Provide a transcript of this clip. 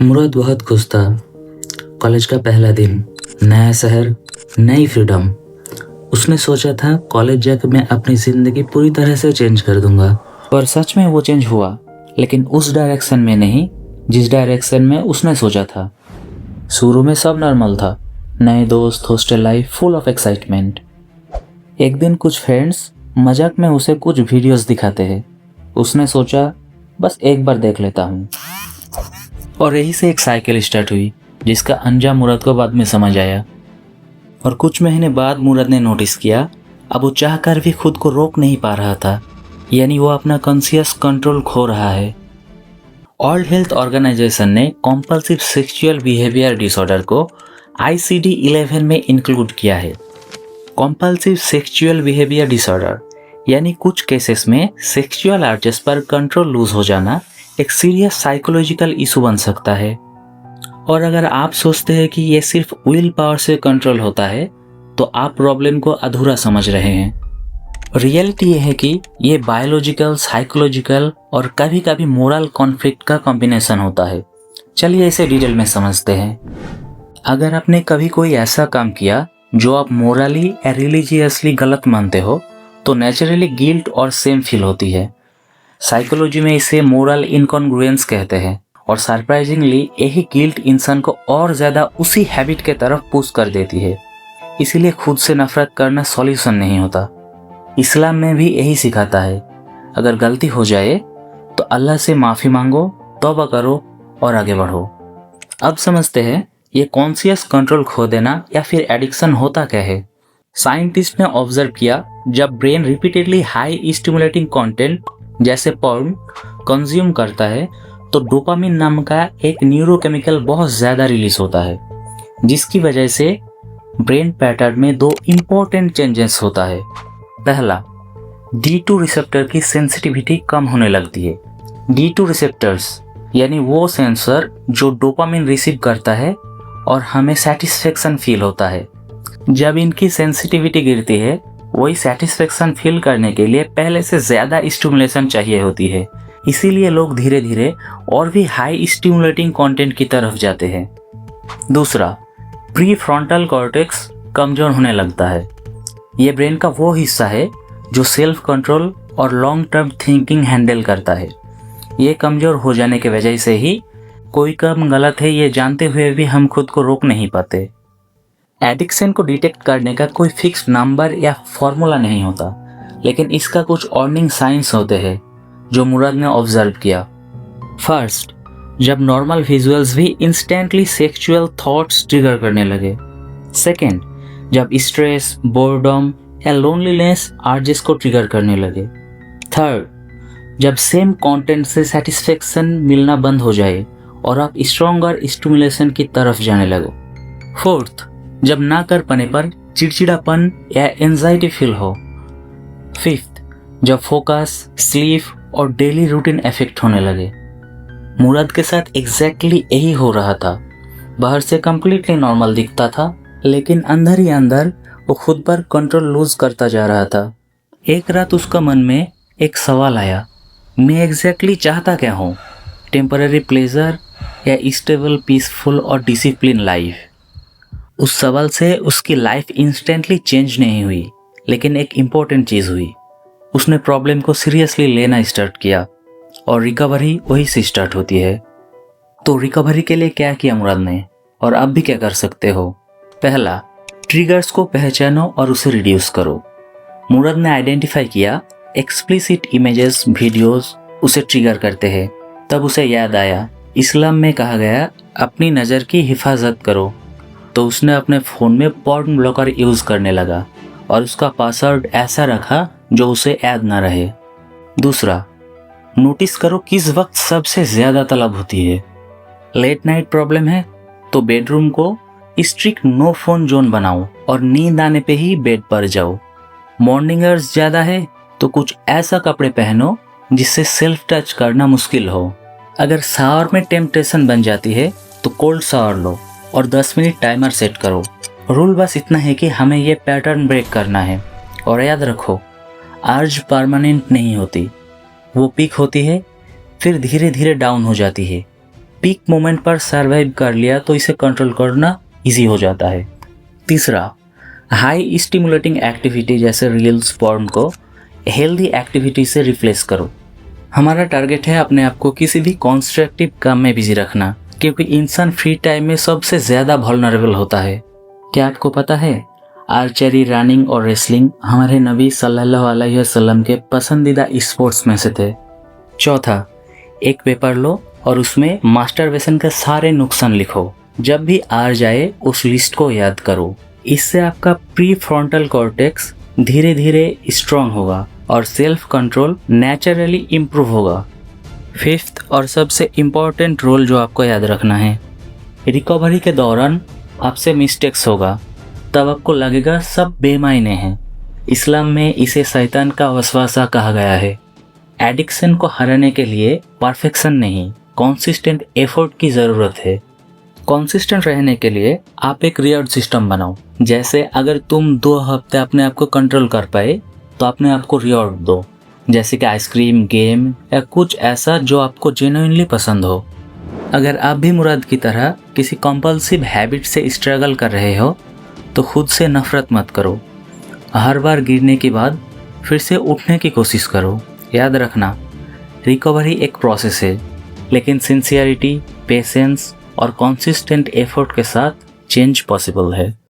मुराद बहुत खुश था। कॉलेज का पहला दिन, नया शहर, नई फ्रीडम। उसने सोचा था कॉलेज जाकर मैं अपनी ज़िंदगी पूरी तरह से चेंज कर दूंगा। पर सच में वो चेंज हुआ, लेकिन उस डायरेक्शन में नहीं जिस डायरेक्शन में उसने सोचा था। शुरू में सब नॉर्मल था, नए दोस्त, hostel life, full of excitement. एक दिन कुछ फ्रेंड्स मजाक में उसे कुछ वीडियोस दिखाते हैं। उसने सोचा बस एक बार देख लेता हूँ, और यही से एक साइकिल स्टार्ट हुई जिसका अंजाम मुराद को बाद में समझ आया। और कुछ महीने बाद मुराद ने नोटिस किया अब वो चाह कर भी खुद को रोक नहीं पा रहा था, यानी वो अपना कॉन्शियस कंट्रोल खो रहा है। वर्ल्ड हेल्थ ऑर्गेनाइजेशन ने कॉम्पल्सिव सेक्सुअल बिहेवियर डिसऑर्डर को ICD-11 में इंक्लूड किया है। कॉम्पल्सिव सेक्सुअल बिहेवियर डिसऑर्डर यानी कुछ केसेस में सेक्सुअल अर्जेस पर कंट्रोल लूज हो जाना एक सीरियस साइकोलॉजिकल इशू बन सकता है। और अगर आप सोचते हैं कि ये सिर्फ विल पावर से कंट्रोल होता है तो आप प्रॉब्लम को अधूरा समझ रहे हैं। रियलिटी ये है कि ये बायोलॉजिकल, साइकोलॉजिकल और कभी कभी मोरल कॉन्फ्लिक्ट का कॉम्बिनेशन होता है। चलिए इसे डिटेल में समझते हैं। अगर आपने कभी कोई ऐसा काम किया जो आप मोरली या रिलीजियसली गलत मानते हो तो नेचुरली गिल्ट और सेम फील होती है। साइकोलॉजी में इसे मोरल इनकॉन्ग्रुएंस कहते हैं, और सरप्राइजिंगली यही गिल्ट इंसान को और ज़्यादा उसी हैबिट के तरफ पुश कर देती है। इसीलिए खुद से नफरत करना सॉल्यूशन नहीं होता। इस्लाम में भी यही सिखाता है, अगर गलती हो जाए तो अल्लाह से माफ़ी मांगो, तौबा करो और आगे बढ़ो। अब समझते हैं ये कॉन्शियस कंट्रोल खो देना या फिर एडिक्शन होता क्या है। साइंटिस्ट ने ऑब्जर्व किया जब brain repeatedly high stimulating content जैसे पॉर्न कंज्यूम करता है तो डोपामिन नाम का एक न्यूरोकेमिकल बहुत ज़्यादा रिलीज होता है, जिसकी वजह से ब्रेन पैटर्न में दो इम्पोर्टेंट चेंजेस होता है। पहला, D2 रिसेप्टर की सेंसिटिविटी कम होने लगती है। D2 रिसेप्टर्स यानी वो सेंसर जो डोपामिन रिसीव करता है और हमें सेटिस्फेक्शन फील होता है। जब इनकी सेंसिटिविटी गिरती है, वही सेटिस्फेक्शन फील करने के लिए पहले से ज़्यादा स्टिमुलेशन चाहिए होती है। इसीलिए लोग धीरे धीरे और भी हाई स्टिमुलेटिंग कंटेंट की तरफ जाते हैं। दूसरा, प्री फ्रंटल कॉर्टेक्स कमज़ोर होने लगता है। ये ब्रेन का वो हिस्सा है जो सेल्फ कंट्रोल और लॉन्ग टर्म थिंकिंग हैंडल करता है। ये कमज़ोर हो जाने की वजह से ही कोई काम गलत है ये जानते हुए भी हम खुद को रोक नहीं पाते। एडिक्शन को डिटेक्ट करने का कोई फिक्स नंबर या फॉर्मूला नहीं होता, लेकिन इसका कुछ वार्निंग साइंस होते हैं जो मुराद ने ऑब्जर्व किया। फर्स्ट, जब नॉर्मल विजुअल्स भी इंस्टेंटली सेक्सुअल थॉट्स ट्रिगर करने लगे। सेकेंड, जब स्ट्रेस, बोर्डम या लोनलीनेस अर्जेस को ट्रिगर करने लगे। थर्ड, जब सेम कंटेंट से सेटिस्फेक्शन मिलना बंद हो जाए और आप स्ट्रॉन्गर स्टिमुलेशन की तरफ जाने लगो। फोर्थ, जब ना कर पाने पर चिड़चिड़ापन या एंजाइटी फील हो। फिफ्थ, जब फोकस, स्लीप और डेली रूटीन इफेक्ट होने लगे। मुराद के साथ एग्जैक्टली यही हो रहा था। बाहर से कंप्लीटली नॉर्मल दिखता था, लेकिन अंदर ही अंदर वो खुद पर कंट्रोल लूज करता जा रहा था। एक रात उसका मन में एक सवाल आया, मैं एग्जैक्टली चाहता क्या हूँ? टेम्पररी प्लेजर या स्टेबल, पीसफुल और डिसिप्लिन लाइफ? उस सवाल से उसकी लाइफ इंस्टेंटली चेंज नहीं हुई, लेकिन एक इम्पोर्टेंट चीज़ हुई। उसने प्रॉब्लम को सीरियसली लेना स्टार्ट किया, और रिकवरी वही से स्टार्ट होती है। तो रिकवरी के लिए क्या किया मुराद ने, और आप भी क्या कर सकते हो? पहला, ट्रिगर्स को पहचानो और उसे रिड्यूस करो। मुराद ने आइडेंटिफाई किया एक्सप्लिसिट इमेजेस, वीडियोस उसे ट्रिगर करते हैं। तब उसे याद आया इस्लाम में कहा गया अपनी नज़र की हिफाजत करो। तो उसने अपने फ़ोन में पॉर्न ब्लॉकर यूज़ करने लगा और उसका पासवर्ड ऐसा रखा जो उसे याद ना रहे। दूसरा, नोटिस करो किस वक्त सबसे ज़्यादा तलब होती है। लेट नाइट प्रॉब्लम है तो बेडरूम को स्ट्रिक्ट नो फोन जोन बनाओ और नींद आने पे ही बेड पर जाओ। मॉर्निंग अर्ज ज़्यादा है तो कुछ ऐसा कपड़े पहनो जिससे सेल्फ टच करना मुश्किल हो। अगर शावर में टेम्पटेशन बन जाती है तो कोल्ड शावर लो और 10 मिनट टाइमर सेट करो। रूल बस इतना है कि हमें ये पैटर्न ब्रेक करना है। और याद रखो, अर्ज परमानेंट नहीं होती, वो पीक होती है फिर धीरे धीरे डाउन हो जाती है। पीक मोमेंट पर सर्वाइव कर लिया तो इसे कंट्रोल करना इजी हो जाता है। तीसरा, हाई स्टिमुलेटिंग एक्टिविटी जैसे रील्स, पॉर्न को हेल्दी एक्टिविटी से रिप्लेस करो। हमारा टारगेट है अपने आप को किसी भी कंस्ट्रक्टिव काम में बिजी रखना, क्योंकि इंसान फ्री टाइम में सबसे ज़्यादा वल्नरेबल होता है। क्या आपको पता है, आर्चरी, रनिंग और रेसलिंग हमारे नबी सल्लल्लाहु अलैहि वसल्लम के पसंदीदा स्पोर्ट्स में से थे। चौथा, एक पेपर लो और उसमें मास्टरबेशन के सारे नुकसान लिखो। जब भी आर जाए उस लिस्ट को याद करो। इससे आपका प्री फ्रंटल कॉर्टेक्स धीरे धीरे स्ट्रांग होगा और सेल्फ कंट्रोल नेचुरली इम्प्रूव होगा। फिफ्थ और सबसे इम्पोर्टेंट रूल जो आपको याद रखना है, रिकवरी के दौरान आपसे मिस्टेक्स होगा, तब आपको लगेगा सब बेमायने हैं। इस्लाम में इसे शैतान का वसवासा कहा गया है। एडिक्शन को हराने के लिए परफेक्शन नहीं, कंसिस्टेंट एफर्ट की ज़रूरत है। कंसिस्टेंट रहने के लिए आप एक रिवॉर्ड सिस्टम बनाओ। जैसे अगर तुम 2 हफ्ते अपने आप को कंट्रोल कर पाए तो अपने आप को रिवॉर्ड दो, जैसे कि आइसक्रीम, गेम या कुछ ऐसा जो आपको जेन्युइनली पसंद हो। अगर आप भी मुराद की तरह किसी कंपल्सिव हैबिट से स्ट्रगल कर रहे हो तो खुद से नफरत मत करो। हर बार गिरने के बाद फिर से उठने की कोशिश करो। याद रखना, रिकवरी एक प्रोसेस है, लेकिन सिंसियरिटी, पेशेंस और कंसिस्टेंट एफर्ट के साथ चेंज पॉसिबल है।